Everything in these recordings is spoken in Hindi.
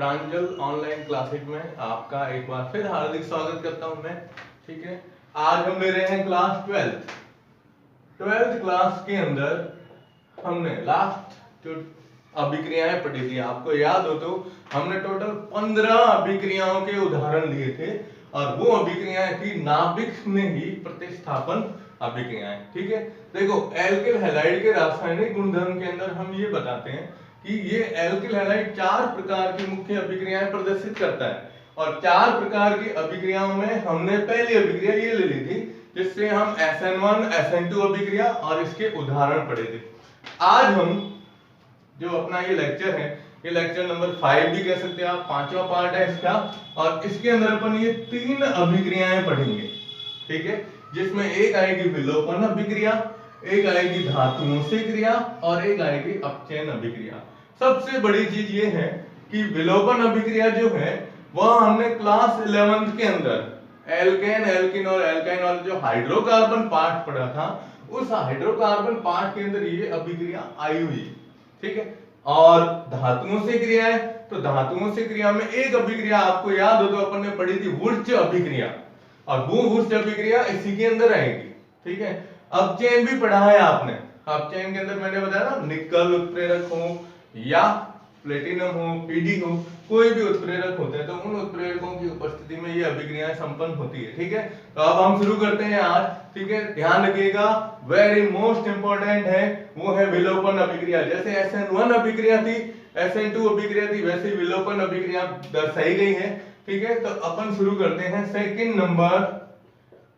प्रांजल ऑनलाइन क्लासेज में आपका एक बार फिर हार्दिक स्वागत करता हूं मैं। ठीक है, आज हम ले रहे हैं क्लास 12th क्लास के अंदर हमने लास्ट जो अभिक्रियाएं पढ़ी थी, आपको याद हो तो हमने टोटल 15 अभिक्रियाओं के उदाहरण लिए थे और वो अभिक्रियाएं थी नाभिक में ही प्रतिस्थापन अभिक्रियाएं। ठीक है, देखो एल्किल हैलाइड के रासायनिक गुणधर्म के अंदर हम ये बताते हैं कि ये एल्किल हैलाइड 4 प्रकार की मुख्य अभिक्रियाएं प्रदर्शित करता है और 4 प्रकार की अभिक्रियाओं में हमने पहली अभिक्रिया ये ले ली थी जिससे हम SN1 SN2 अभिक्रिया और इसके उदाहरण पढ़े थे। आज हम जो अपना ये लेक्चर है, ये लेक्चर नंबर 5 भी कह सकते हैं आप, 5वां पार्ट है इसका, और इसके अंदर अपन ये 3 अभिक्रियाएं पढ़ेंगे। ठीक है, जिसमें एक आएगी विलोपन अभिक्रिया, एक आएगी धातुओं से क्रिया और एक आएगी अपचयन अभिक्रिया। सबसे बड़ी चीज ये है कि विलोपन अभिक्रिया जो है वह हमने क्लास 11th के अंदर एल्केन, एल्किन और एल्काइन वाला जो हाइड्रोकार्बन पार्ट पढ़ा था, उस हाइड्रोकार्बन पार्ट के अंदर ये अभिक्रिया आई हुई। ठीक है, और धातुओं से क्रिया है तो धातुओं से क्रिया में एक अभिक्रिया आपको याद हो तो अपन ने पढ़ी थी वुर्च अभिक्रिया, और वो वुर्च अभिक्रिया इसी के अंदर आएगी। ठीक है, अपचयन भी पढ़ा है आपने। अपचयन के अंदर मैंने बताया ना, निकल उत्प्रेरक हो या प्लेटिनम हो, पीडी हो, कोई भी उत्प्रेरक होते हैं तो उन उत्प्रेरकों की उपस्थिति में ये अभिक्रियाएं संपन्न होती है। ठीक है, तो अब हम शुरू करते हैं आज। ठीक है, ध्यान रखिएगा, वेरी मोस्ट इंपॉर्टेंट है, वो है विलोपन अभिक्रिया। जैसे SN1 अभिक्रिया थी, SN2 अभिक्रिया थी, वैसे विलोपन अभिक्रिया दर्शाई गई है। ठीक है, तो अपन शुरू करते हैं सेकंड नंबर,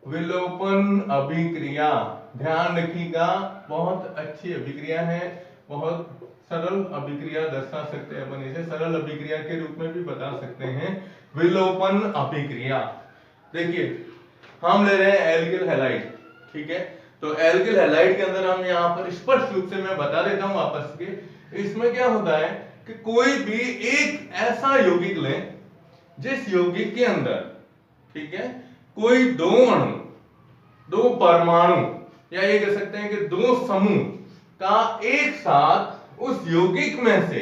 विलोपन अभिक्रिया। ध्यान रखिएगा, बहुत अच्छी अभिक्रिया है, बहुत सरल अभिक्रिया दर्शा सकते हैं अपन इसे, सरल अभिक्रिया के रूप में भी बता सकते हैं विलोपन अभिक्रिया। देखिए हम ले रहे हैं एल्किल हैलाइड। ठीक है, तो एल्किल हैलाइड के अंदर हम यहाँ पर स्पष्ट रूप से मैं बता देता हूं आपस के, इसमें क्या होता है कि कोई भी एक ऐसा यौगिक लें जिस यौगिक के अंदर, ठीक है, कोई दो अणु, दो परमाणु या ये कह सकते हैं कि दो समूह का एक साथ उस यौगिक में से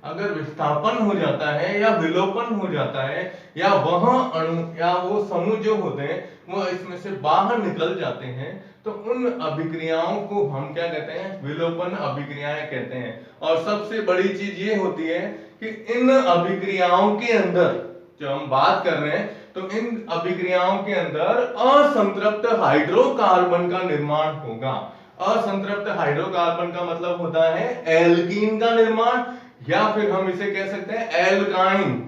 अगर विस्थापन हो जाता है या विलोपन हो जाता है या वह अणु या वो समूह जो होते हैं वो इसमें से बाहर निकल जाते हैं, तो उन अभिक्रियाओं को हम क्या कहते हैं, विलोपन अभिक्रियाएं कहते हैं। और सबसे बड़ी चीज ये होती है कि इन अभिक्रियाओं के अंदर जो हम बात कर रहे हैं, तो इन अभिक्रियाओं के अंदर असंतृप्त हाइड्रोकार्बन का निर्माण होगा। असंतृप्त हाइड्रोकार्बन का मतलब होता है एल्कीन का निर्माण, या फिर हम इसे कह सकते हैं एल्काइन,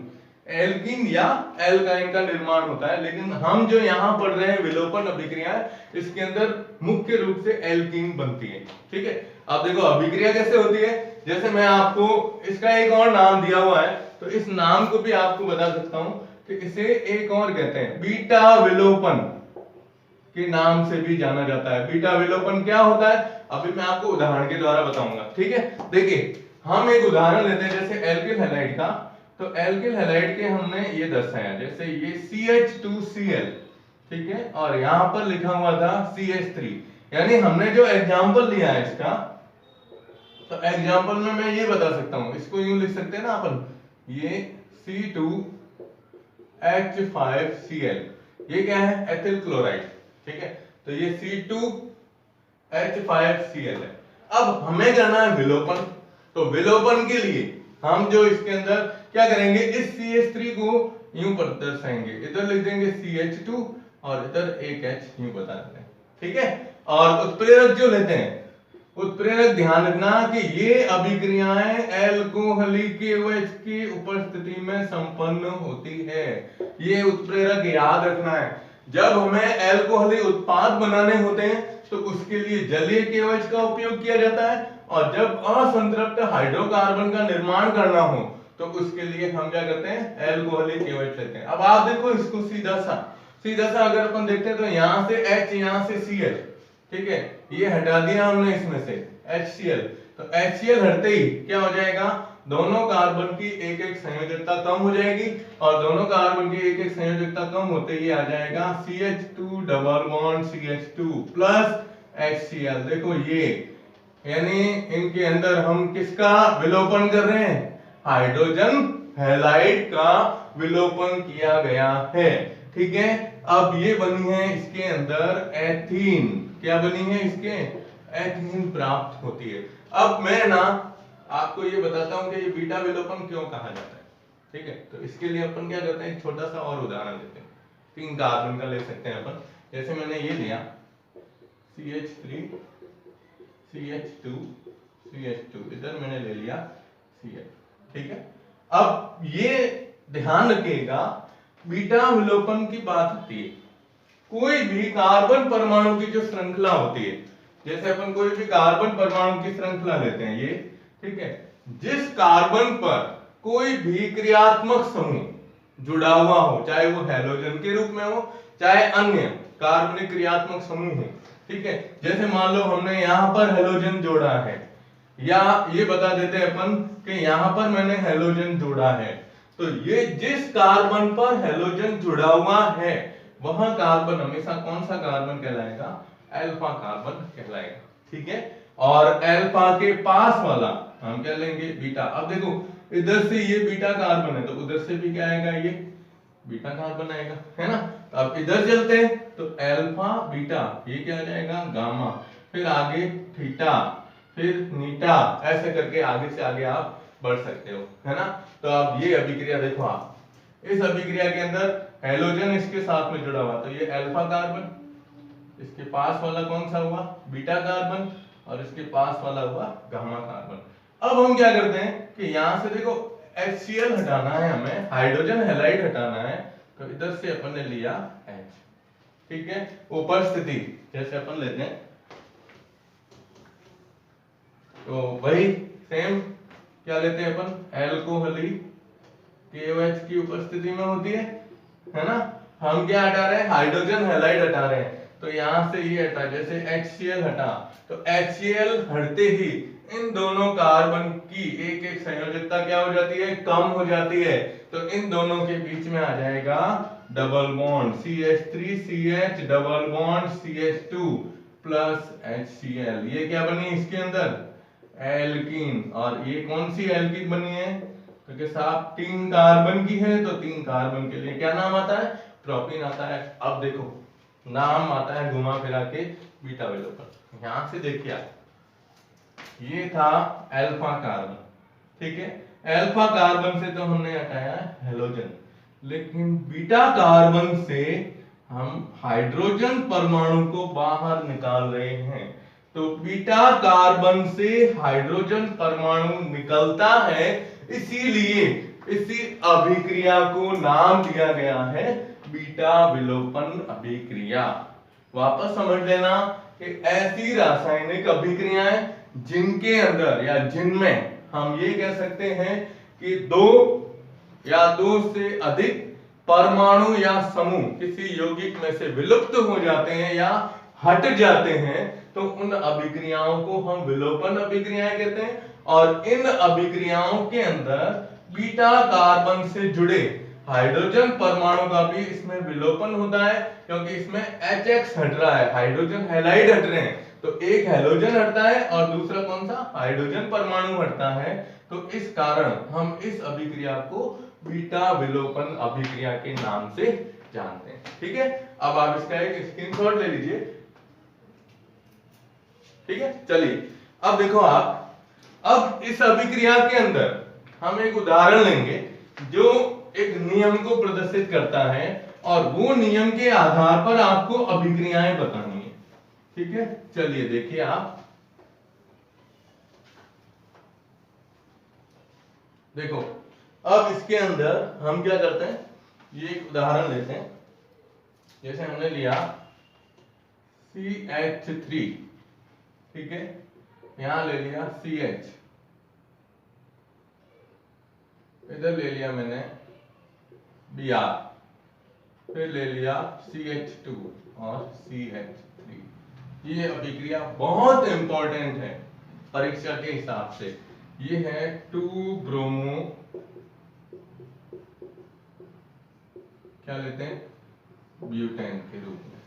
एल्कीन या एल्काइन का निर्माण होता है। लेकिन हम जो यहां पढ़ रहे हैं विलोपन अभिक्रिया, इसके अंदर मुख्य रूप से एल्कीन बनती है। ठीक है, अब देखो अभिक्रिया कैसे होती है, जैसे मैं आपको इसका एक और नाम दिया हुआ है, तो इस नाम को भी आपको बता सकता हूं कि इसे एक और कहते हैं बीटा विलोपन के नाम से भी जाना जाता है। बीटा विलोपन क्या होता है अभी मैं आपको उदाहरण के द्वारा बताऊंगा। ठीक है, देखिए हम एक उदाहरण लेते हैं जैसे एल्किल हैलाइड का, तो एल्किल हैलाइड के हमने ये दर्शाया, जैसे ये CH2Cl, ठीक है, और यहां पर लिखा हुआ था CH3, यानी हमने जो एग्जांपल लिया है इसका, तो एग्जांपल में मैं ये बता सकता हूं, इसको यूं लिख सकते हैं ना अपन, ये C2H5Cl, ये क्या है, एथिल क्लोराइड। ठीक है, तो ये C2H5Cl है। अब हमें करना है विलोपन, तो विलोपन के लिए हम जो इसके अंदर क्या करेंगे, इस CH3 को यूं पर दर्शाएंगे, इधर लिख देंगे CH2 और इधर एक H यूं बता देते हैं। ठीक है, और उत्प्रेरक जो लेते हैं, उत्प्रेरक ध्यान रखना कि ये अभिक्रियाएं एल्कोहलिक KOH की उपस्थिति में संपन्न होती है। ये उत्प्रेरक याद रखना है, जब हमें एल्कोहलिक उत्पाद बनाने होते हैं तो उसके लिए जलीय KOH का उपयोग किया जाता है, और जब असंतृप्त हाइड्रोकार्बन का निर्माण करना हो तो उसके लिए हम क्या करते हैं, एल्कोहलिक KOH लेते हैं। अब आप देखो इसको सीधा सा अगर अपन देखते हैं तो यहां से H, यहां से Cl, ठीक है, ये हटा दिया हमने इसमें से HCl, तो HCl हटते ही क्या हो जाएगा, दोनों कार्बन की एक एक संयोजकता कम हो जाएगी, और दोनों कार्बन की एक एक संयोजकता कम होते ही आ जाएगा CH2 double bond CH2 plus HCl। देखो ये, यानी इनके अंदर हम किसका विलोपन कर रहे हैं, हाइड्रोजन हैलाइड का विलोपन किया गया है। ठीक है, अब ये बनी है इसके अंदर एथीन। क्या बनी है इसके? एथीन प्राप्त होती है। अब मैं ना आपको ये बताता हूं कि ये बीटा विलोपन क्यों कहा जाता है। ठीक है, तो इसके लिए अपन क्या करते हैं, एक छोटा सा और उदाहरण लेते हैं। 3 कार्बन का ले सकते हैं अपन। जैसे मैंने ये लिया CH3 CH2 CH2, इधर मैंने ले लिया CH। ठीक है, अब ये ध्यान रखिएगा, बीटा विलोपन की बात होती है, कोई भी कार्बन परमाणु की जो श्रृंखला होती है, जैसे अपन कोई भी कार्बन परमाणु की श्रृंखला लेते हैं ये, ठीक है, जिस कार्बन पर कोई भी क्रियात्मक समूह जुड़ा हुआ हो, चाहे वो हैलोजन के रूप में हो, चाहे अन्य कार्बनिक क्रियात्मक समूह हो। ठीक है, जैसे मान लो हमने यहां पर हैलोजन जोड़ा है, या ये बता देते हैं अपन कि यहां पर मैंने हैलोजन जोड़ा है, तो ये जिस कार्बन पर हैलोजन जुड़ा हुआ है वह कार्बन हमेशा कौन सा कार्बन कहलाएगा? अल्फा कार्बन कहलाएगा। ठीक है, और अल्फा के पास वाला हम क्या लेंगे? बीटा। अब देखो इधर से ये बीटा कार्बन है तो उधर से भी क्या आएगा? ये बीटा कार्बन आएगा, है ना। तो अब इधर चलते हैं तो अल्फा बीटा, ये क्या आ जाएगा? गामा, फिर आगे थीटा, फिर नीटा, ऐसे करके आगे से आगे आप बढ़ सकते हो, है ना। तो अब ये अभिक्रिया देखो, आप इस अभिक्रिया के अंदर हैलोजन इसके साथ में जुड़ा हुआ, तो ये अल्फा कार्बन, इसके पास वाला कौन सा हुआ? बीटा कार्बन, और इसके पास वाला हुआ गामा कार्बन। अब हम क्या करते हैं कि यहां से देखो HCl हटाना है हमें, हाइड्रोजन हैलाइड हटाना है, तो इधर से अपन ने लिया H। ठीक है, उपस्थिति जैसे अपन लेते हैं तो वही सेम क्या लेते हैं अपन? एल्कोहली KOH की उपस्थिति में होती है ना। हम क्या हटा रहे हैं? हाइड्रोजन हैलाइड हटा रहे हैं, तो यहां से ये हटा, जैसे HCl हटा, तो HCl हटते ही इन दोनों कार्बन की एक एक संयोजकता क्या हो जाती है? कम हो जाती है। तो इन दोनों के बीच में आ जाएगा double bond CH3CH double bond CH2 plus HCl। ये क्या बनी इसके अंदर? एल्कीन। और ये कौन सी एल्कीन बनी है? क्योंकि साहब 3 कार्बन की है तो 3 कार्बन के लिए क्या नाम आता है? प्रोपीन आता है। अब देखो नाम आता है घुमा फिरा के बीटा विलोपन। यहां से देखिए आप, ये था अल्फा कार्बन, ठीक है, अल्फा कार्बन से तो हमने हटाया हैलोजन, लेकिन बीटा कार्बन से हम हाइड्रोजन परमाणु को बाहर निकाल रहे हैं। तो बीटा कार्बन से हाइड्रोजन परमाणु निकलता है, इसीलिए इसी अभिक्रिया को नाम दिया गया है बीटा विलोपन अभिक्रिया। वापस समझ लेना कि ऐसी रासायनिक अभिक्रियाएं जिनके अंदर या जिनमें हम ये कह सकते हैं कि 2 या 2 से अधिक परमाणु या समूह किसी यौगिक में से विलुप्त हो जाते हैं या हट जाते हैं, तो उन अभिक्रियाओं को हम विलोपन अभिक्रियाएं कहते हैं। और इन अभिक्रियाओं के अंदर बीटा कार्बन से जुड़े हाइड्रोजन परमाणु का भी इसमें विलोपन होता है, क्योंकि इसमें HX हट रहा है, हाइड्रोजन हैलाइड हट रहे हैं, तो एक हैलोजन हटता है और दूसरा कौन सा? हाइड्रोजन परमाणु हटता है। तो इस कारण हम इस अभिक्रिया को बीटा विलोपन अभिक्रिया के नाम से जानते हैं। ठीक है, अब आप इसका एक स्क्रीनशॉट ले लीजिए। ठीक है, चलिए अब देखो आप, अब इस अभिक्रिया के अंदर हम एक उदाहरण लेंगे जो एक नियम को प्रदर्शित करता है, और वो नियम के आधार पर आपको अभिक्रियाएं बतानी है। ठीक है, चलिए देखिए आप, देखो अब इसके अंदर हम क्या करते हैं, ये एक उदाहरण लेते हैं। जैसे हमने लिया CH3, ठीक है, यहां ले लिया CH, इधर ले लिया मैंने Br, फिर ले लिया CH2 और CH3। ये अभिक्रिया बहुत इंपॉर्टेंट है परीक्षा के हिसाब से। ये है 2 ब्रोमो, क्या लेते हैं? ब्यूटेन के रूप में।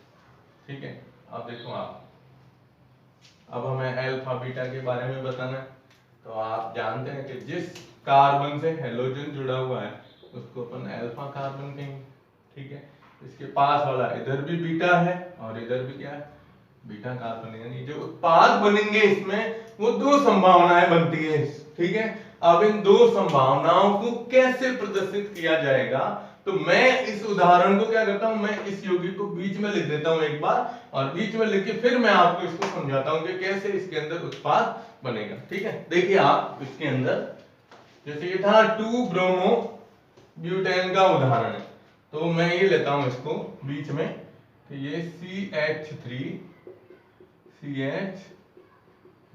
ठीक है, अब देखो आप, अब हमें अल्फा बीटा के बारे में बताना है। तो आप जानते हैं कि जिस कार्बन से हेलोजन जुड़ा हुआ है उसको अपन अल्फा कार्बन कहेंगे, ठीक है। इसके पास वाला इधर भी बीटा है और इधर भी क्या है, बीटा कार्बन है। यानी जो उत्पाद बनेंगे इसमें वो दो संभावनाएं बनती है, ठीक है। अब इन दो संभावनाओं को कैसे प्रदर्शित किया जाएगा, तो मैं इस उदाहरण को क्या करता हूं, मैं इस यौगिक को बीच में लिख देता हूं एक बार, और बीच में लिख के फिर मैं आपको इसको समझाता हूं कि कैसे इसके अंदर उत्पाद बनेगा, ठीक है। देखिए आप इसके अंदर जैसे ये था 2 ब्रोमो ब्यूटेन का उदाहरण है, तो मैं ये लेता हूं इसको बीच में कि ये CH3 CH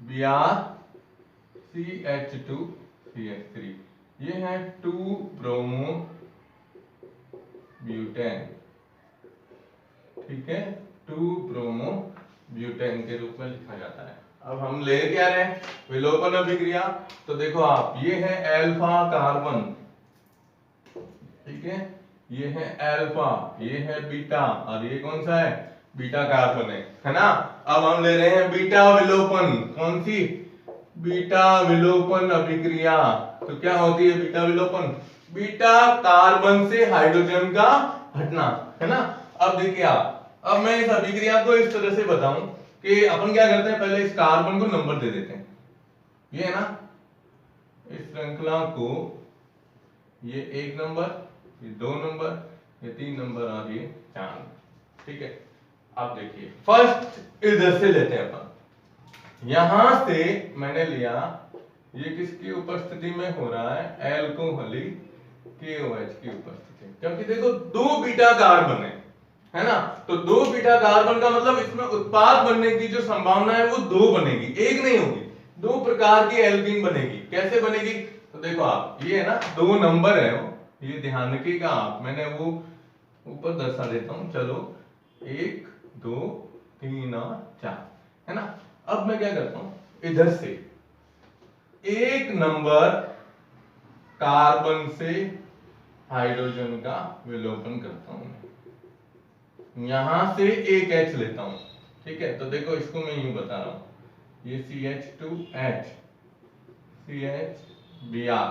Br CH2 CH3 ये है 2 ब्रोमो ब्यूटेन, ठीक है, 2 ब्रोमो ब्यूटेन के रूप में लिखा जाता है। अब हम ले क्या रहे हैं, विलोपन अभिक्रिया, तो देखो आप ये है अल्फा कार्बन, ठीक है, ये है अल्फा, ये है बीटा, और ये कौन सा है, बीटा कार्बन है ना। अब हम ले रहे हैं बीटा विलोपन, कौन सी, बीटा विलोपन अभिक्रिया। तो क्या होती है बीटा विलोपन, बीटा कार्बन से हाइड्रोजन का हटना, है ना। अब देखिए आप, अब मैं इस अभिक्रिया को इस तरह से बताऊं कि अपन क्या करते हैं, पहले इस कार्बन को नंबर दे देते हैं, ये है ना, इस श्रृंखला को ये 1 नंबर, ये 2 नंबर, ये 3 नंबर और ये 4 नंबर, ठीक है। अब देखिए फर्स्ट इधर से लेते हैं अपन, यहां से मैंने लिया, ये किसकी उपस्थिति में हो रहा है, एल्कोहली KOH की उपस्थिति, क्योंकि देखो 2 बीटा कार्बन है ना, तो 2 बीटा कार्बन का मतलब इसमें उत्पाद बनने की जो संभावना है वो 2 बनेगी, एक नहीं होगी, 2 प्रकार की एल्कीन बनेगी। कैसे बनेगी, तो देखो आप ये है ना 2 नंबर है वो, ये ध्यान रखिएगा आप, मैंने वो ऊपर दर्शा देता हूं, चलो 1 2 3 और 4, है ना। अब मैं क्या करता हूं, इधर से 1 नंबर कार्बन से हाइड्रोजन का विलोपन करता हूं, यहां से एक H लेता हूं, ठीक है। तो देखो इसको मैं यूं बता रहा हूं, ये CH2H CHBr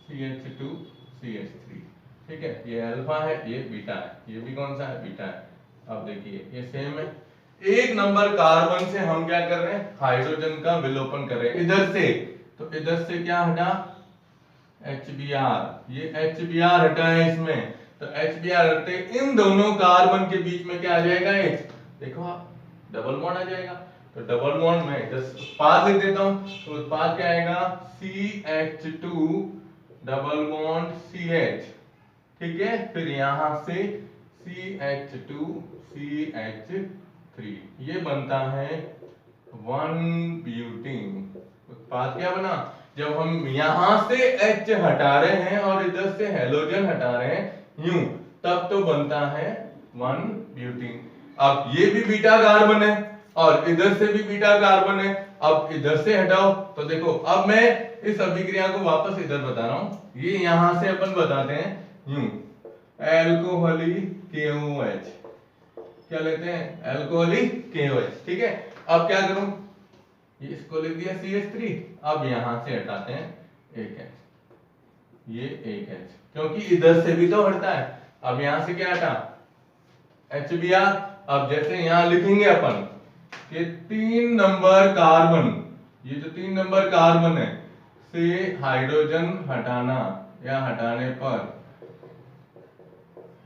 CH2 CH3, ठीक है, ये अल्फा है, ये बीटा है, ये भी कौन सा है, बीटा है। अब देखिए ये सेम है, 1 नंबर कार्बन से हम क्या कर रहे हैं, हाइड्रोजन का विलोपन कर रहे हैं इधर से, तो इधर से क्या हटा, HBr, ये HBr हटा है इसमें, तो HBr हटे, इन दोनों कार्बन के बीच में क्या आ जाएगा, H, देखो आप डबल बॉन्ड आ जाएगा, तो डबल बॉन्ड में इधर उत्पाद लिख देता हूं, तो उत्पाद क्या आएगा, CH2 डबल बॉन्ड CH, ठीक है, फिर यहां से CH2 CH3, ये बनता है 1 ब्यूटीन। उत्पाद क्या बना, जब हम यहां से H हटा रहे हैं और इधर से हेलोजन हटा रहे हैं यूं, तब तो बनता है 1 ब्यूटीन। अब ये भी बीटा कार्बन है और इधर से भी बीटा कार्बन है, अब इधर से हटाओ, तो देखो अब मैं इस अभिक्रिया को वापस इधर बता रहा हूं, ये यहां से अपन बताते हैं यूं, एल्कोहली KOH, क्या लेते हैं, एल्कोहली KOH, ठीक है। अब क्या करूं, ये इसको लिख दिया CH3, अब यहां से हटाते हैं एक H, ये एक H, क्योंकि इधर से भी तो हटता है। अब यहां से क्या हटा, HBr। अब जैसे यहां लिखेंगे अपन कि 3 नंबर कार्बन, ये जो 3 नंबर कार्बन है से हाइड्रोजन हटाना या हटाने पर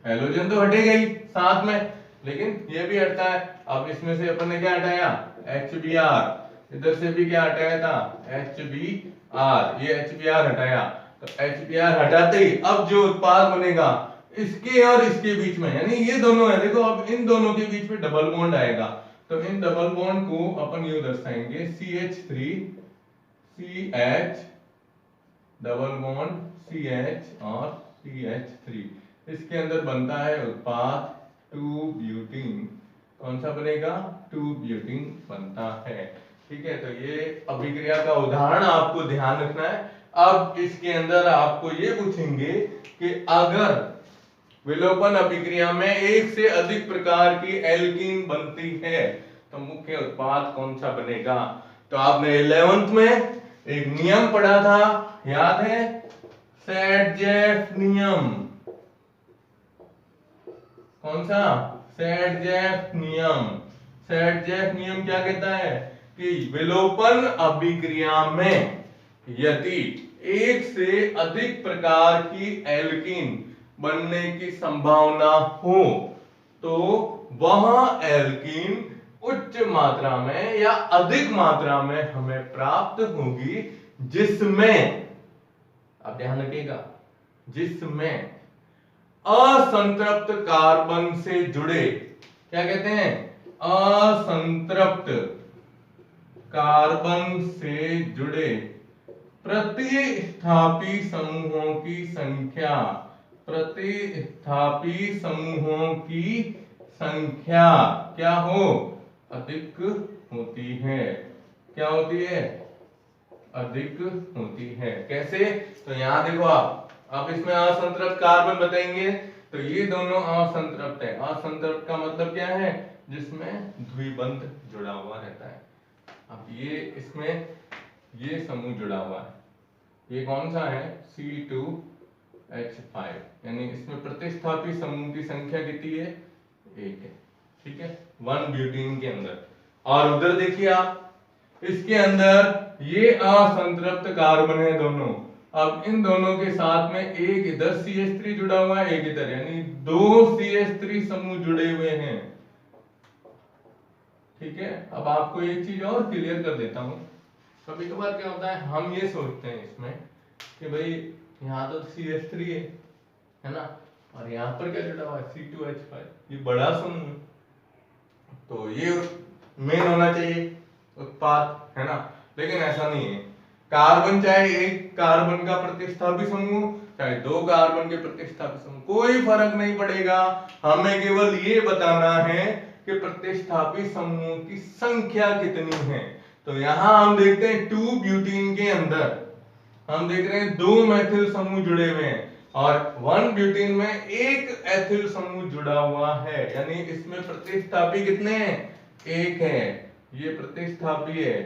हेलोजन तो हटेगा ही साथ में, लेकिन ये भी हटता है। अब इसमें से अपन ने क्या हटाया, HBr, इधर से भी क्या हटाया था, HBr, ये HBr हटाया, तो HBr हटाते ही अब जो उत्पाद बनेगा इसके और इसके बीच में, यानी ये दोनों है, देखो अब इन दोनों के बीच में डबल बॉन्ड आएगा, तो इन डबल बॉन्ड को अपन यूं दर्शाएंगे CH3 CH double bond CH और CH3, इसके अंदर बनता है उत्पाद 2 ब्यूटीन। कौन सा बनेगा, 2 ब्यूटीन बनता है, ठीक है। तो ये अभिक्रिया का उदाहरण आपको ध्यान रखना है। अब इसके अंदर आपको ये पूछेंगे कि अगर विलोपन अभिक्रिया में एक से अधिक प्रकार की एल्कीन बनती है तो मुख्य उत्पाद कौन सा बनेगा। तो आपने 11th में एक नियम पढ़ा था, याद है, सेट-जेफ नियम। कौन सा? सेट-जेफ नियम। सेट-जेफ नियम क्या कहता है कि विलोपन अभिक्रिया में यदि एक से अधिक प्रकार की एल्कीन बनने की संभावना हो तो वह एल्कीन उच्च मात्रा में या अधिक मात्रा में हमें प्राप्त होगी, जिसमें, आप ध्यान रखिएगा, जिसमें असंतृप्त कार्बन से जुड़े, क्या कहते हैं, असंतृप्त कार्बन से जुड़े प्रतिस्थापी समूहों की संख्या, प्रतिस्थापी समूहों की संख्या क्या हो, अधिक होती है। क्या होती है? अधिक होती है। कैसे? तो यहां देखो, आप इसमें असंतृप्त कार्बन बताएंगे तो ये दोनों असंतृप्त है। असंतृप्त का मतलब क्या है? जिसमें द्विबंध जुड़ा हुआ रहता है। अब ये इसमें ये समूह जुड़ा हुआ है, ये कौन सा है? C2H5, यानी इसमें प्रतिस्थापी समूह की संख्या कितनी है? 1 है। ठीक है, 1 ब्यूटीन के अंदर। और उधर देखिए आप, इसके अंदर ये असंतृप्त कार्बन है दोनों। अब इन दोनों के साथ में एक इधर CH3 जुड़ा हुआ है, एक इधर, यानी 2 CH3 समूह जुड़े हुए हैं। ठीक है, अब आपको एक चीज और क्लियर कर देता हूं। कभी कभार क्या होता है, हम ये सोचते हैं इसमें कि भाई यहाँ तो CH3 है ना, और यहाँ पर क्या जुड़ा हुआ है? C2H5, ये बड़ा समूह है, तो ये मेन होना चाहिए उत्पाद, है ना। लेकिन ऐसा नहीं है। कार्बन चाहे एक कार्बन का प्रतिस्थापी समूह, चाहे 2 कार्बन के प्रतिस्थापी समूह, कोई फर्क नहीं पड़ेगा। हमें केवल ये बताना है कि प्रतिस्थापी समूहों की संख्या कितनी है। तो यहां हम देखते हैं 2 ब्यूटीन के अंदर हम देख रहे हैं 2 मेथिल समूह जुड़े हुए हैं, और 1 ब्यूटीन में एक एथिल समूह जुड़ा हुआ है, यानी इसमें प्रतिस्थापी कितने हैं? 1 है, ये प्रतिस्थापी है।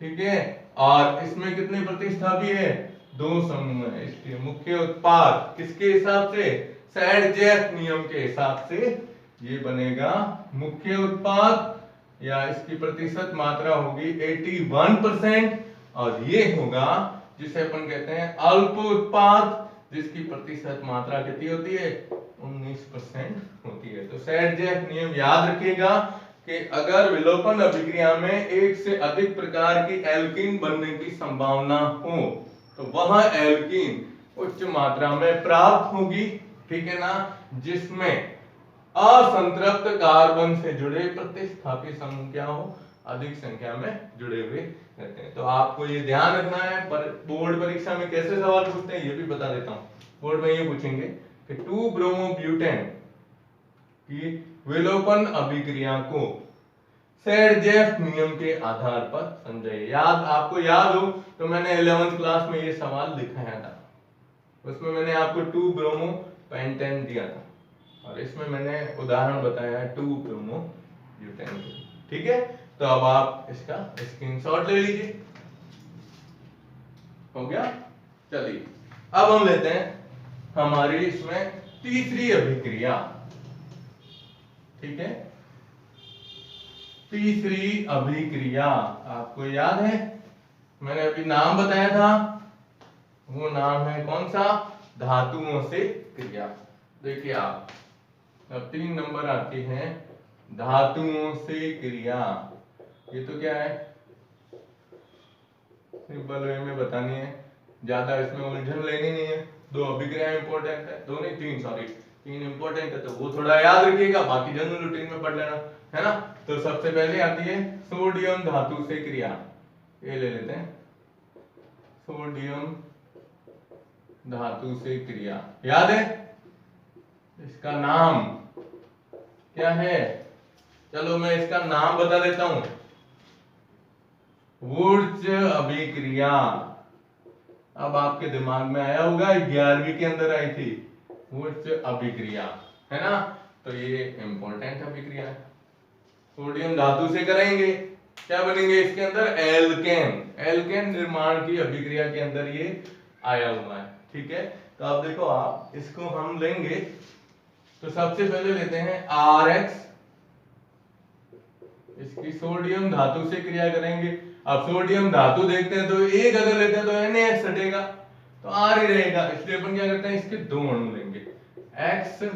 ठीक है, और इसमें कितने प्रतिस्थापी है? 2 समूह है। इसलिए मुख्य उत्पाद किसके हिसाब से? सेट-जेफ नियम के हिसाब से ये बनेगा मुख्य उत्पाद, या इसकी प्रतिशत मात्रा होगी 81%, और ये होगा जिसे अपन कहते हैं अल्प उत्पाद, जिसकी प्रतिशत मात्रा कितनी होती है? 19% होती है। तो सेट-जेफ नियम याद रखिएगा कि अगर विलोपन अभिक्रिया में एक से अधिक प्रकार की एल्कीन बनने की संभावना हो तो वह एल्कीन उच्च मात्रा में प्राप्त होगी, ठीक है ना, जिसमें असंतृप्त कार्बन से जुड़े प्रतिस्थापी समूह क्या हो? अधिक संख्या में जुड़े हुए रहते हैं। तो आपको ये ध्यान रखना है, पर बोर्ड परीक्षा में कैसे सवाल पूछते हैं ये भी बता देता हूं। बोर्ड में ये पूछेंगे कि 2 ब्रोमोब्यूटेन की विलोपन अभिक्रिया को सेट-जेफ नियम के आधार पर समझाइए। आपको याद हो तो मैंने 11th क्लास में ये सवाल दिखाया था, उसमें मैंने आपको 2 ब्रोमो पेंटेन दिया था, और इसमें मैंने उदाहरण बताया है 2 ब्रोमो ब्यूटेन। ठीक है, तो अब आप इसका स्क्रीनशॉट ले लीजिए। हो गया? चलिए अब हम लेते हैं हमारी इसमें तीसरी अभिक्रिया। ठीक है, तीसरी अभिक्रिया आपको याद है, मैंने अभी नाम बताया था, वो नाम है कौन सा? धातुओं से क्रिया। देखिए आप, अब 3 नंबर आती है धातुओं से क्रिया। ये तो क्या है, सिंपल वे में बतानी है, ज्यादा इसमें उलझन लेनी नहीं है। 2 अभिक्रिया इंपॉर्टेंट है, 2 नहीं 3, सॉरी 3 इंपॉर्टेंट है, तो वो थोड़ा याद रखिएगा, बाकी जनरल रूटीन में पढ़ लेना, है ना। तो सबसे पहले आती है सोडियम धातु से क्रिया, ये ले लेते हैं, सोडियम धातु से क्रिया। याद है इसका नाम क्या है? चलो मैं इसका नाम बता देता हूं, वुर्च अभिक्रिया। अब आपके दिमाग में आया होगा, 11वीं के अंदर आई थी वुर्च अभिक्रिया, है ना। तो ये इंपॉर्टेंट अभिक्रिया है, सोडियम धातु से करेंगे क्या बनेंगे इसके अंदर, एल्केन। एल्केन निर्माण की अभिक्रिया के अंदर ये आया हुआ है, ठीक है। तो अब देखो आप इसको हम लेंगे, तो सबसे पहले लेते हैं RX, इसकी सोडियम धातु से क्रिया करेंगे। अब सोडियम धातु देखते हैं तो एक अगर लेते हैं तो NaX हटेगा, तो R ही रहेगा, इसलिए अपन क्या करते हैं इसके दो अणु लेंगे, XR।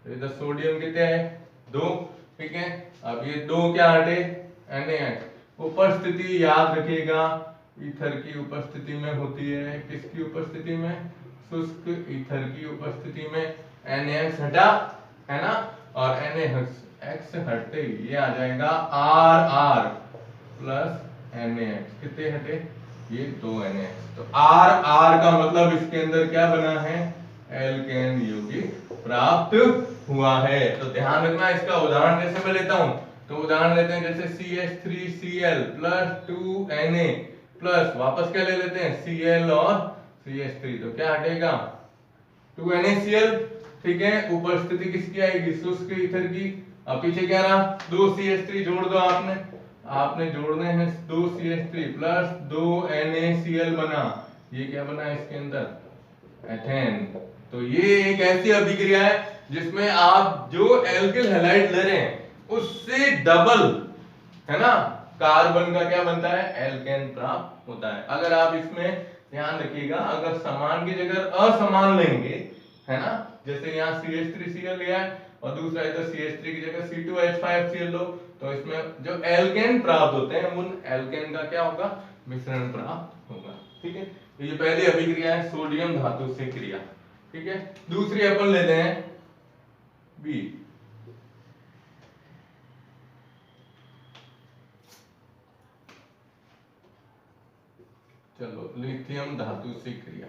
तो इधर सोडियम कितने है, 2, ठीक है। अब ये 2 क्या हटे, NaX। उपस्थिति याद रखिएगा, ईथर की उपस्थिति में होती है, किसकी उपस्थिति में, शुष्क ईथर की उपस्थिति में NaX हटा, है ना, और NaX हटते ही ये आ जाएगा RR प्लस NaX, कितने हटे, ये 2 NaX। तो RR का मतलब इसके अंदर क्या बना है, एल्केन यौगिक प्राप्त हुआ है। तो ध्यान रखना, इसका उदाहरण जैसे मैं लेता हूं, तो उदाहरण लेते हैं जैसे CH3Cl प्लस 2Na प्लस वापस क्या ले लेते हैं Cl और CH3, तो क्या हटेगा 2NaCl, ठीक है। उपस्थिति किसकी आएगी, शुष्क ईथर की। अब पीछे क्या रहा, 2 CH3 जोड़ दो, आपने जोड़ने हैं 2 CH3 प्लस 2 NaCl बना, ये क्या बना इसके अंदर, एथेन। तो ये एक ऐसी अभिक्रिया है जिसमें आप जो एल्किल हैलाइड ले रहे हैं उससे डबल, है ना, कार्बन का क्या बनता है, एल्केन प्राप्त होता है। अगर आप इसमें ध्यान रखिएगा, अगर समान की जगह असमान लेंगे, है ना, जैसे यहाँ CH3Cl लिया है और दूसरा इधर CH3 की जगह C2H5Cl लो, तो इसमें जो एल्केन प्राप्त होते हैं उन एल्केन का क्या होगा, मिश्रण प्राप्त होगा, ठीक है। तो ये पहली अभिक्रिया है सोडियम धातु से क्रिया, ठीक है। दूसरी अपन लेते हैं बी, चलो लिथियम धातु से क्रिया,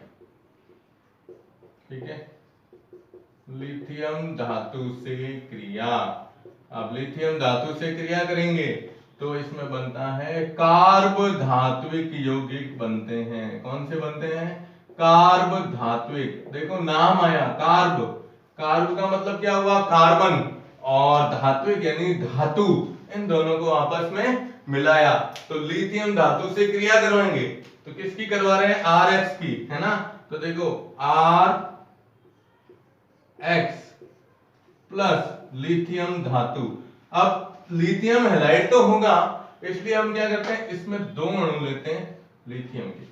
ठीक है, लिथियम धातु से क्रिया। अब लिथियम धातु से क्रिया करेंगे तो इसमें बनता है कार्ब धात्विक यौगिक बनते हैं। कौन से बनते हैं, कार्ब धात्विक। देखो नाम आया कार्ब, कार्ब का मतलब क्या हुआ, कार्बन, और धात्विक यानी धातु, इन दोनों को आपस में मिलाया, तो लिथियम धातु से क्रिया करवाएंगे। तो किसकी करवा रहे हैं, RX की, है ना। तो देखो RX प्लस लिथियम धातु। अब लिथियम हैलाइड तो होगा, इसलिए हम क्या करते हैं, इसमें 2 अणु लेते हैं लिथियम के,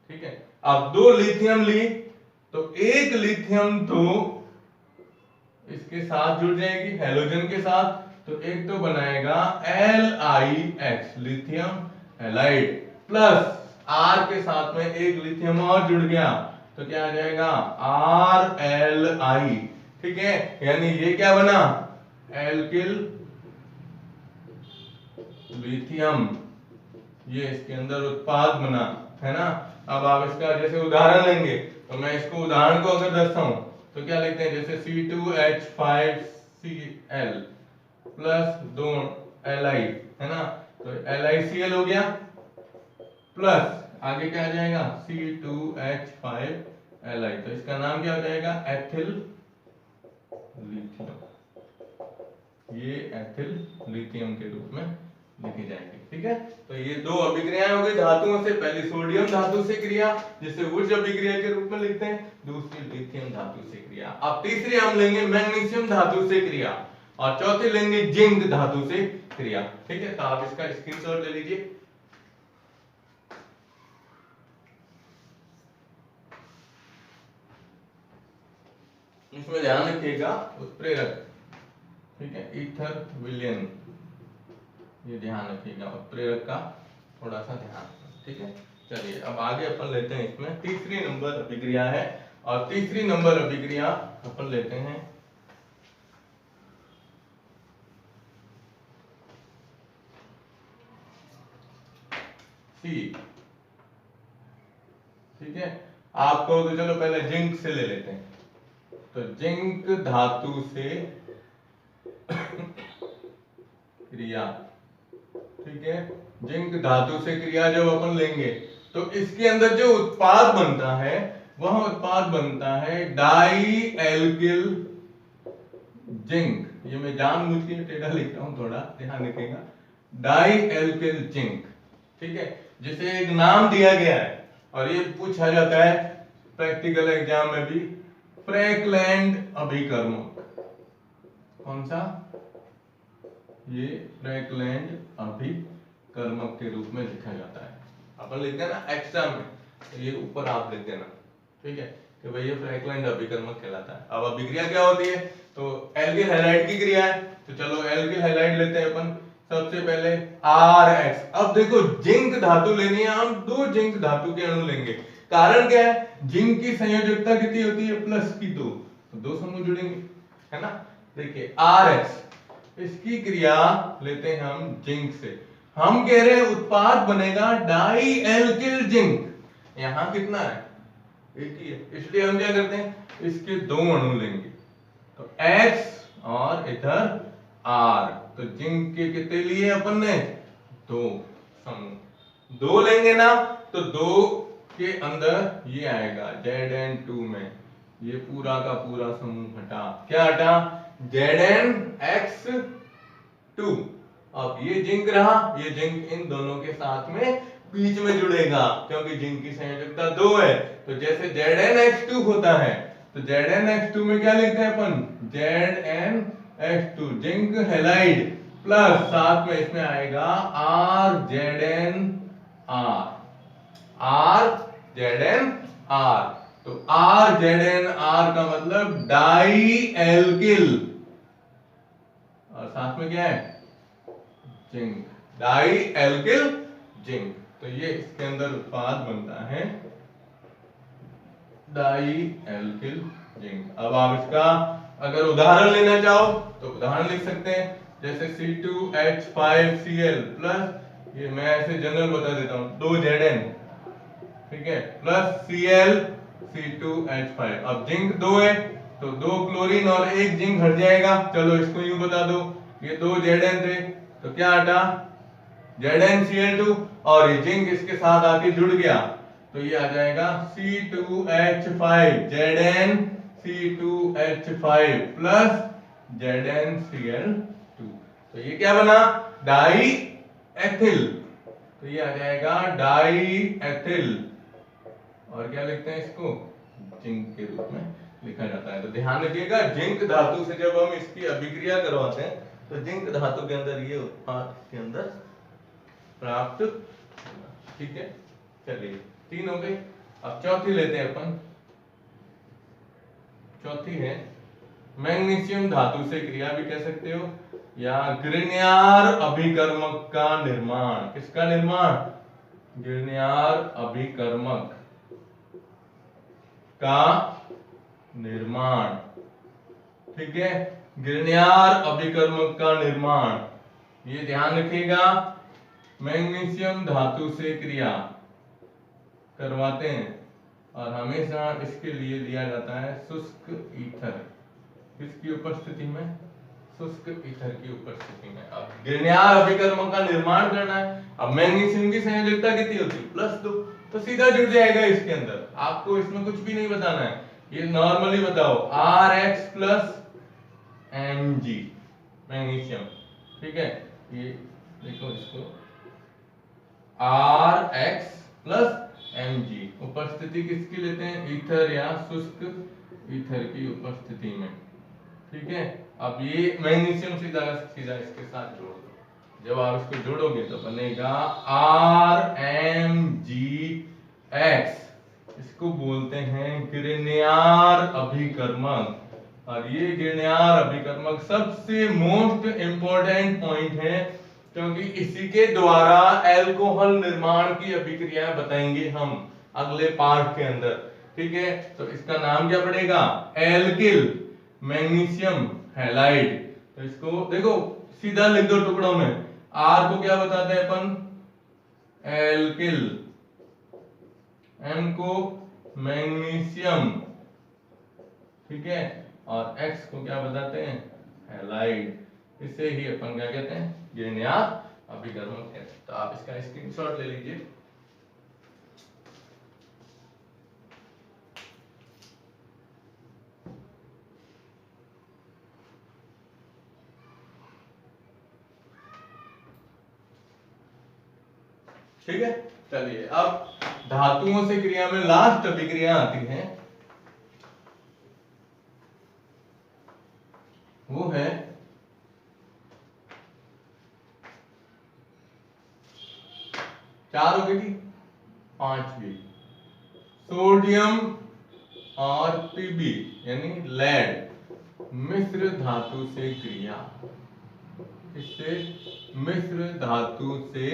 ठीक है। अब 2 लिथियम ली तो एक लिथियम तो इसके साथ जुड़ जाएगी हैलोजन के साथ, तो एक तो बनाएगा LiX lithium halide, plus R के साथ में एक लिथियम और जुड़ गया, तो क्या आ जाएगा RLi, ठीक है। यानी ये क्या बना, एल्किल लिथियम, ये इसके अंदर उत्पाद बना, है ना। अब आप इसका जैसे उदाहरण लेंगे, तो मैं इसको उदाहरण को अगर दर्शाऊं तो क्या लिखते हैं, जैसे C2H5Cl प्लस 2 Li, है ना, तो LiCl हो गया, प्लस आगे क्या आ जाएगा C2H5Li, तो इसका नाम क्या हो जाएगा, एथिल लिथियम। ये एथिल लिथियम के रूप में लिखी जाएगी, ठीक है। तो ये 2 अभिक्रियाएं हो गई धातुओं से, पहली सोडियम धातु से क्रिया जिसे उच्च अभिक्रिया के रूप में लिखते हैं, दूसरी लिथियम धातु से क्रिया। अब तीसरी हम लेंगे मैग्नीशियम धातु से क्रिया, और चौथी लेंगे जिंक धातु से क्रिया, ठीक है। तो आप इसका स्क्रीनशॉट ले लीजिए। इसमें ध्यान रखिएगा उत्प्रेरक, ठीक है, ईथर विलयन, ये ध्यान रखिएगा, उत्प्रेरक का थोड़ा सा ध्यान, ठीक है। चलिए अब आगे अपन लेते हैं, इसमें तीसरी नंबर अभिक्रिया है, और तीसरी नंबर अभिक्रिया अपन लेते हैं सी, ठीक है। आपको तो चलो पहले जिंक से ले लेते हैं, तो जिंक धातु से क्रिया, ठीक है। जिंक धातु से क्रिया जब अपन लेंगे तो इसके अंदर जो उत्पाद बनता है वह उत्पाद बनता है डाई एल्किल जिंक। ये मैं जानबूझ के टेढ़ा लिख रहा हूं, थोड़ा ध्यान रखिएगा, डाई एल्किल जिंक। ठीक है, जिसे एक नाम दिया गया है और ये पूछा जाता है प्रैक्टिकल एग्जाम में भी, फ्रैकलैंड अभिकर्मक। कौन सा? ये फ्रैकलैंड अभिकर्मक के रूप में लिखा जाता है। अपन लिखते हैं ना एग्जाम में, तो ये ऊपर आप लिख देना, ठीक है, कि भाई ये फ्रैकलैंड अभिकर्मक कहलाता है। अब अभिक्रिया क्या होती है? तो एल्किल हैलाइड की क्रिया है, तो चलो एल्किल हैलाइड लेते हैं अपन। सबसे पहले RX। अब देखो जिंक धातु लेनी है, हम 2 जिंक धातु के अणु लेंगे। कारण क्या है? जिंक की संयोजकता कितनी होती है? प्लस की 2, तो 2 समूह जुड़ेंगे, है ना। देखिए RX, इसकी क्रिया लेते हैं हम जिंक से। हम कह रहे हैं उत्पाद बनेगा डाई एल्किल जिंक। यहां कितना है? एक ही है, इसलिए हम क्या करते हैं, इसके 2 अणु लेंगे, तो X और इधर R। तो जिंक के कितने लिए अपन ने? 2 समूह। 2 लेंगे ना, तो 2 के अंदर ये आएगा Zn2 में, ये पूरा का पूरा समूह हटा। क्या हटा? Zn(x)2। अब ये जिंक रहा, ये जिंक इन दोनों के साथ में बीच में जुड़ेगा, क्योंकि जिंक की संयोजकता 2 है। तो जैसे Zn(x)2 होता है, तो Zn(x)2 में क्या लिखते हैं अपन? Zn(x)2 जिंक हैलाइड प्लस साथ में इसमें आएगा RZnR। RZnR, तो RZnR का मतलब डाई एल्किल, और साथ में क्या है? Zinc, dialkyl zinc. तो ये इसके अंदर उत्पाद बनता है डाई एल्किल जिंक। अब आप इसका अगर उदाहरण लेना चाहो तो उदाहरण लिख सकते हैं, जैसे C2H5Cl प्लस, ये मैं ऐसे जनरल बता देता हूं, 2Zn, ठीक है, प्लस Cl C2H5। अब जिंक 2 है, तो 2 क्लोरीन और 1 जिंक हट जाएगा। चलो इसको यूं बता दो, ये 2 Zn थे, तो क्या हटा? ZnCl2, और ये जिंक इसके साथ आके जुड़ गया, तो ये आ जाएगा C2H5, ZnC2H5 प्लस ZnCl2। तो ये क्या बना? Die ethyl. तो ये आ जाएगा डाई एथिल, और क्या लिखते हैं इसको? जिंक के रूप में लिखा जाता है। तो ध्यान रखिएगा, जिंक धातु से जब हम इसकी अभिक्रिया करवाते हैं, तो जिंक धातु के अंदर ये उत्पाद के अंदर प्राप्त, ठीक है। चलिए 3 हो गई, अब चौथी लेते हैं अपन। चौथी है मैग्नीशियम धातु से क्रिया भी कह सकते हो, या ग्रिग्नार अभिकर्मक का निर्माण। किसका निर्माण? ग्रिग्नार अभिकर्मक का निर्माण, ठीक है, ग्रिग्नार अभिकर्मक का निर्माण। ये ध्यान रखिएगा, मैग्नीशियम धातु से क्रिया करवाते हैं और हमेशा इसके लिए दिया जाता है शुष्क ईथर। किसकी उपस्थिति में? शुष्क ईथर की उपस्थिति में। अब ग्रिग्नार अभिकर्मक का निर्माण करना है। अब मैग्नीशियम की संयोजकता कितनी होती है? +2, तो सीधा जुड़ जाएगा इसके अंदर, आपको इसमें कुछ भी नहीं बताना है, ये नॉर्मली बताओ RX प्लस Mg मैग्नीशियम, ठीक है। ये देखो इसको RX प्लस Mg, उपस्थिति किसकी लेते हैं? ईथर या शुष्क ईथर की उपस्थिति में, ठीक है। अब ये मैग्नीशियम सीधा सीधा इसके साथ जोड़ दो, जब आप इसको जोड़ोगे तो बनेगा RMgX। इसको बोलते हैं ग्रिग्नार अभिकर्मक, और ये ग्रिग्नार अभिकर्मक सबसे मोस्ट इंपॉर्टेंट पॉइंट है, क्योंकि इसी के द्वारा अल्कोहल निर्माण की अभिक्रियाएं बताएंगे हम अगले पार्ट के अंदर, ठीक है। तो इसका नाम क्या पड़ेगा? Alkyl magnesium halide. तो इसको देखो सीधा लिख दो टुकड़ों में, R को क्या बताते हैं अपन? एल्किल, M को मैग्नीशियम, ठीक है, और X को क्या बताते हैं? हैलाइड। इसे ही अपन क्या कहते हैं? ग्रिग्नार अभिकर्मक कहते हैं। तो आप इसका स्क्रीनशॉट ले लीजिए। ठीक है। चलिए अब धातुओं से क्रिया में लास्ट अभिक्रिया आती है, वो है चार हो गई थी, पांचवी सोडियम और पीबी यानी लेड मिश्र धातु से क्रिया। इससे मिश्र धातु से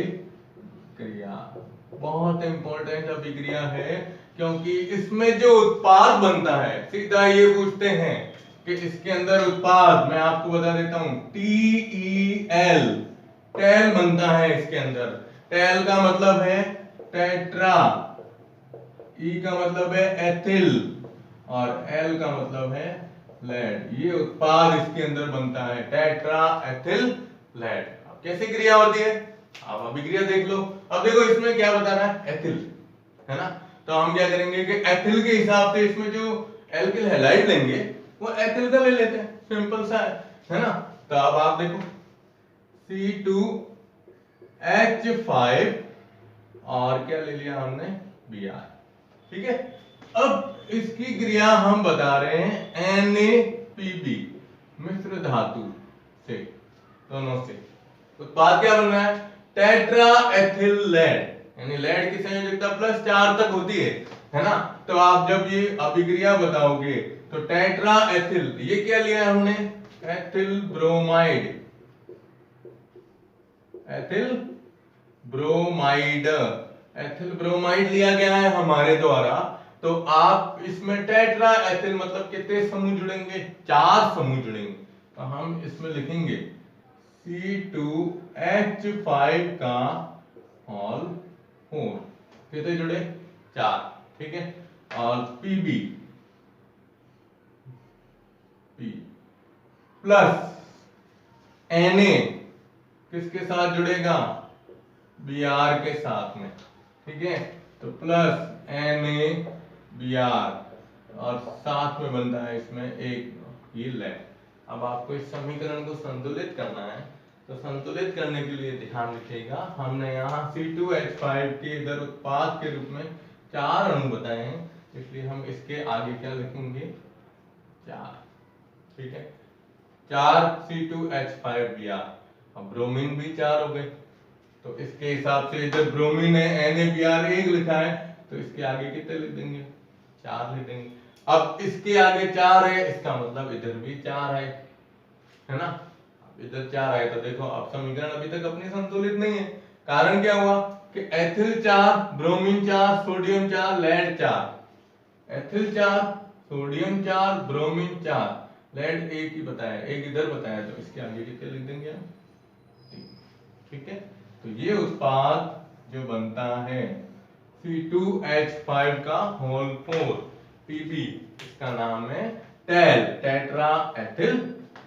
क्रिया बहुत इंपॉर्टेंट अभिक्रिया है, क्योंकि इसमें जो उत्पाद बनता है, सीधा ये पूछते हैं कि इसके अंदर उत्पाद, मैं आपको बता देता हूं, TEL टेल बनता है इसके अंदर। टेल का मतलब है टेट्रा, ई का मतलब है एथिल और एल का मतलब है लेड। ये उत्पाद इसके अंदर बनता है टेट्रा एथिल लेड। अब कैसी क्रिया होती है आप अभिक्रिया देख लो। अब देखो इसमें क्या बता रहा है, एथिल है ना, तो हम क्या करेंगे कि एथिल के हिसाब से इसमें जो एल्किल हैलाइड लेंगे वो एथिल का ले लेते हैं, सिंपल सा है ना। तो अब आप देखो C2H5 और क्या ले लिया हमने, Br, ठीक है। अब इसकी क्रिया हम बता रहे हैं NaPb मिश्र धातु से, दोनों से उत्पाद क्या बन रहा है, टेट्रा एथिल लेड, यानी लेड की संयोजकता +4 तक होती है ना। तो आप जब ये अभिक्रिया बताओगे तो टेट्रा एथिल, ये क्या लिया है हमने, ethyl bromide, ethyl bromide, ethyl bromide लिया गया है हमारे द्वारा। तो आप इसमें टेट्रा एथिल मतलब कितने समूह जुड़ेंगे, 4 समूह जुड़ेंगे। तो हम इसमें लिखेंगे C2H5 का होल 4, कितने जुड़े, 4, ठीक है। और Pb प्लस Na किसके साथ जुड़ेगा, Br के साथ में, ठीक है। तो प्लस NaBr और साथ में बनता है इसमें एक ये लेड। अब आपको इस समीकरण को संतुलित करना है, तो संतुलित करने के लिए ध्यान रखिएगा, हमने यहाँ C2H5 के इधर उत्पाद के रूप में 4 अणु बताए हैं, इसलिए हम इसके आगे क्या लिखेंगे, 4, ठीक है। 4 C2H5Br। अब ब्रोमीन भी 4 हो गए, तो इसके हिसाब से इधर ब्रोमीन है NaBr 1 लिखा है, तो इसके आगे कितने लिख देंगे, 4 लिख देंगे। अब इसके आगे 4 है, इसका मतलब इधर भी 4 है ना। अब इधर 4 आए तो देखो अब समीकरण अभी तक अपनी संतुलित नहीं है। कारण क्या हुआ कि ethyl 4, bromine 4, sodium 4, lead 4, ethyl 4, sodium 4, bromine 4, lead 1 ही बताया, 1 इधर बताया, तो इसके आगे कितने लिख देंगे हम, ठीक है। तो ये उत्पाद जो बनता है C2H5 का होल 4 Pb, इसका नाम है टेल, टेट्रा एथिल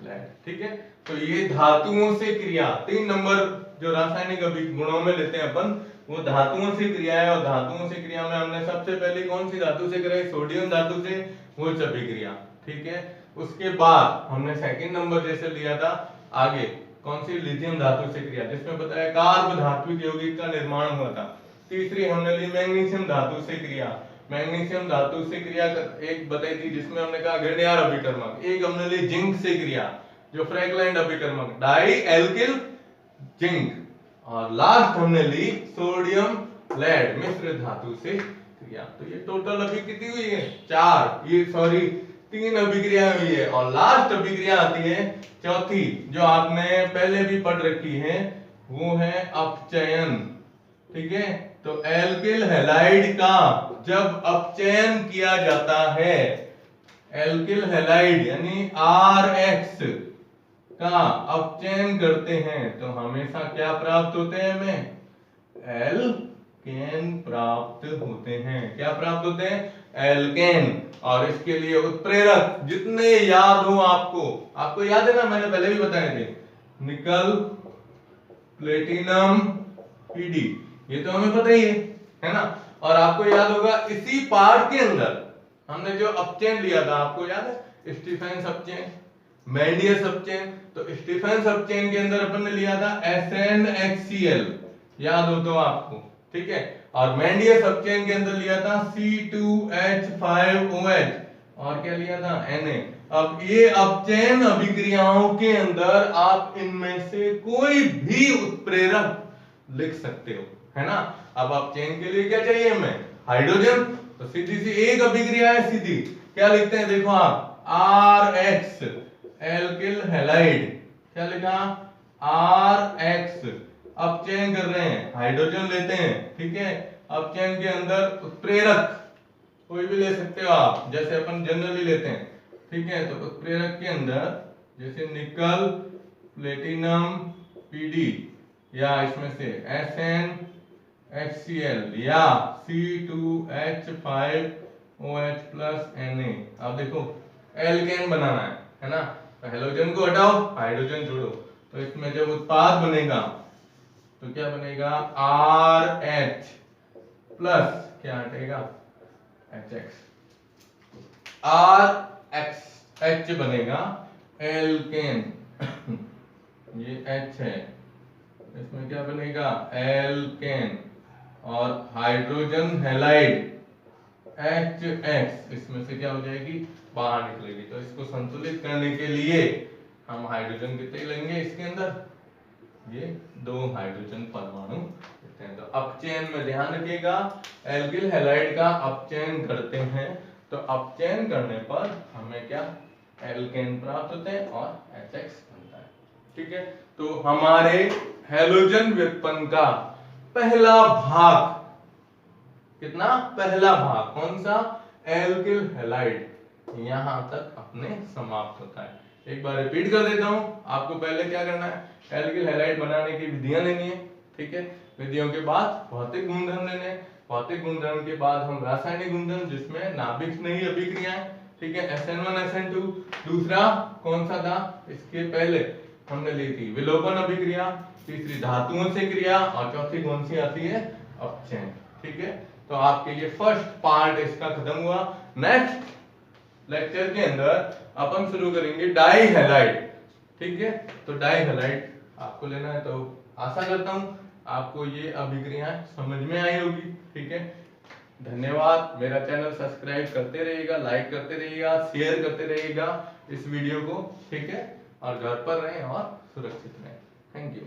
लेड, ठीक है। तो ये धातुओं से क्रिया 3 नंबर जो रासायनिक गुणों में लेते हैं अपन, वो धातुओं से क्रिया है। और धातुओं से क्रिया में हमने सबसे पहले कौन सी धातु से कराई, सोडियम धातु से, वो अभिक्रिया, ठीक है। उसके बाद हमने सेकंड नंबर जैसे लिया था आगे कौन सी, लिथियम धातु से क्रिया, जिसमें बताया कार्ब धात्विक यौगिक का निर्माण हुआ था। तीसरी हमने ली मैग्नीशियम धातु से क्रिया, मैग्नीशियम धातु से क्रिया एक बताई थी जिसमें हमने कहा ग्रेनियर अभिकर्मक। एक हमने ली जिंक से क्रिया, जो फ्रैगलैंड अभिकर्मक, डाई एल्किल जिंक। और लास्ट हमने ली सोडियम लेड मिश्र धातु से क्रिया। तो ये टोटल अभी कितनी हुई है, 4, ये सॉरी 3 अभिक्रिया हुई है। और लास्ट अभिक्रिया आती है चौथी, जो आपने पहले भी पढ़ रखी है, वो है अपचयन, ठीक है। तो एल्किल हैलाइड का जब अपचयन किया जाता है, एल्किल हैलाइड यानी RX का अपचयन करते हैं, तो हमेशा क्या प्राप्त होते हैं, हमें एल्केन प्राप्त होते हैं। क्या प्राप्त होते हैं, एल्केन। और इसके लिए उत्प्रेरक जितने याद हो आपको याद है ना, मैंने पहले भी बताए थे, निकल, प्लेटिनम, Pd, ये तो हमें पता ही है ना। और आपको याद होगा इसी पार्ट के अंदर हमने जो अपचयन लिया था, आपको याद है, स्टीफेंस अपचयन, मेंडियस अपचयन। तो स्टीफेंस अपचयन के अंदर अपन ने लिया था SnHCl, याद हो तो आपको, ठीक है। और मेंडियस अपचेन के अंदर लिया था C2H5OH और क्या लिया था Na। अब ये अपचयन अभिक्रियाओं के अंदर आप इनमें से कोई भी उत्प्रेरक लिख सकते हो, है ना। अब अपचयन के लिए क्या चाहिए हमें, हाइड्रोजन। तो सीधी सी एक अभिक्रिया है, सीधी क्या लिखते हैं देखो आप, RH एल्किल हैलाइड, क्या लिखा RH। अपचयन कर रहे हैं, हाइड्रोजन लेते हैं, ठीक है। अपचयन के अंदर उत्प्रेरक कोई भी ले सकते हो आप, जैसे अपन जनरली लेते हैं, ठीक है। तो उत्प्रेरक के अंदर जैसे निकल, प्लेटिनम, Pd, या इसमें से SnHCl या C2H5OH प्लस Na। अब देखो एल्केन बनाना है ना। तो हेलोजन को हटाओ, हाइड्रोजन जोड़ो, तो इसमें जब उत्पाद बनेगा तो क्या बनेगा, RH प्लस क्या हटेगा, HX, RH बनेगा एल्केन ये H है, इसमें क्या बनेगा एल्केन, और हाइड्रोजन हैलाइड HX, इसमें से क्या हो जाएगी, बाहर निकलेगी। तो इसको संतुलित करने के लिए हम हाइड्रोजन कितने लेंगे इसके अंदर, ये 2 हाइड्रोजन परमाणु लेते हैं। तो अपचयन में ध्यान रखिएगा, एल्किल हैलाइड का अपचयन करते हैं तो अपचयन करने पर हमें क्या, एल्केन प्राप्त होते हैं और HX बनता है, ठीक है। तो हमारे हैलोजन व्युत्पन्न का पहला भाग, कितना, पहला भाग कौन सा, एल्किल हैलाइड, यहां तक अपने समाप्त होता है। एक बार रिपीट कर देता हूं, आपको पहले क्या करना है, एल्किल हैलाइड बनाने की विधियां लेनी है, ठीक है। विधियों के बाद भौतिक गुणधर्म लेने हैं, भौतिक गुणधर्म के बाद हम रासायनिक गुणधर्म, जिसमें नाभिक नहीं अभिक्रियाएं, ठीक है, SN1 SN2। दूसरा कौन सा था, इसके पहले हमने ली थी विलोपन अभिक्रिया, तीसरी धातुओं से क्रिया, और चौथी कौन सी आती है, अपचयन, ठीक है। तो आपके ये फर्स्ट पार्ट इसका खत्म हुआ। नेक्स्ट लेक्चर के अंदर अपन शुरू करेंगे डाई हैलाइड, ठीक है। तो डाई हैलाइड आपको लेना है, तो आशा करता हूं आपको ये अभिक्रियाएं समझ में आई होगी, ठीक है। धन्यवाद। मेरा चैनल सब्सक्राइब करते रहिएगा, लाइक करते रहिएगा, शेयर करते रहिएगा इस वीडियो को, ठीक है। और घर पर रहें और सुरक्षित रहें। Thank you.